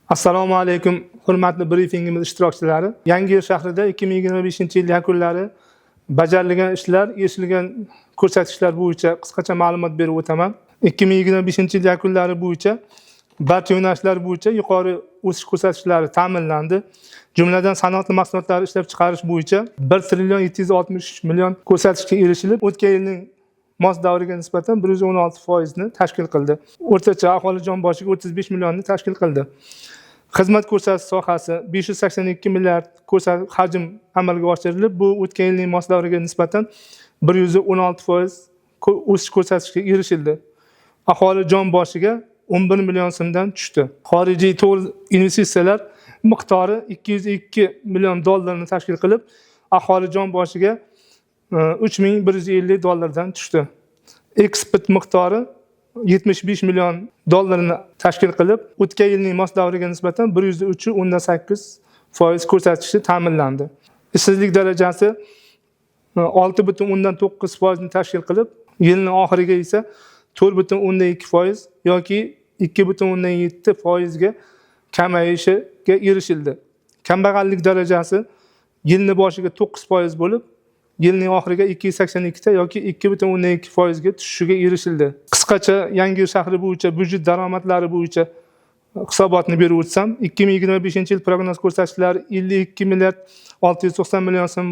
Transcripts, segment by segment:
Assalomu alaykum, hurmatli brifingimiz ishtirokchilari. Yangiyer shahrida 2025-yil yakunlari bajarilgan ishlar, erishilgan ko'rsatkichlar bo'yicha qisqacha ma'lumot berib o'taman. 2025-yil yakunlari bo'yicha barcha yo'nalishlar bo'yicha yuqori o'sish ko'rsatkichlari ta'minlandi. Jumladan sanoat mahsulotlari ishlab chiqarish bo'yicha 1 trillion 763 million ko'rsatkichga erishilib, o'tgan yilning mos davriga nisbatan 116% ni tashkil qildi. O'rtacha aholi jon boshiga 35 millionni tashkil qildi. Xizmat ko'rsatish sohasi 582 milliard hajm amalga oshirilib, bu o'tgan yilning mos davriga nisbatan 116% o'sish ko'rsatkichiga erishildi. Aholi jon boshiga 11 million so'mdan tushdi. Xorijiy to'g'ri investitsiyalar miqdori 202 million dollarni tashkil qilib, aholi jon boshiga 3150 dollardan tushdi. Eksport miqdori 75 million dollarni tashkil qilib, o'tgan yilning mos davriga nisbatan 103.8% ko'rsatkichi ta'minlandi. Ishsizlik darajasi 6.9% ni tashkil qilib, yilning oxiriga esa 4.2% yoki 2.7% ga kamayishiga erishildi. Kambag'allik darajasi yilning boshiga 9% bo'lib, yilning oxiriga 282 ta yoki 2.2% ga tushishiga erishildi. Qisqacha Yangiyer shahri bo'yicha byudjet daromadlari bo'yicha hisobotni berib o'tsam, 2025-yil prognoz ko'rsatkichlari 52 milliard 690 million so'm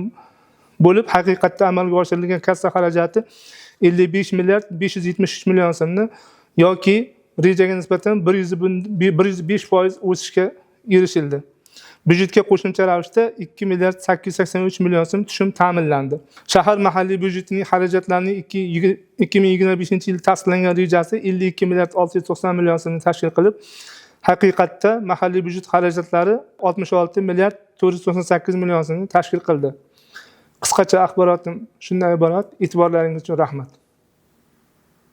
bo'lib, haqiqatda amalga oshirilgan kassa xarajati 55 milliard 573 million so'mni yoki rejaga nisbatan 105% o'sishga erishildi. Byudjetga qo'shimcha ravishda 2 milliard 883 million so'm tushum ta'minlandi. Shahar mahalliy byudjetining xarajatlarining 2025-yil tasdiqlangan rejasi 52 milliard 690 million so'mni tashkil qilib, haqiqatda mahalliy byudjet xarajatlari 66 milliard 498 million so'mni tashkil qildi. Qisqacha axborotim shundan iborat. E'tiborlaringiz uchun rahmat.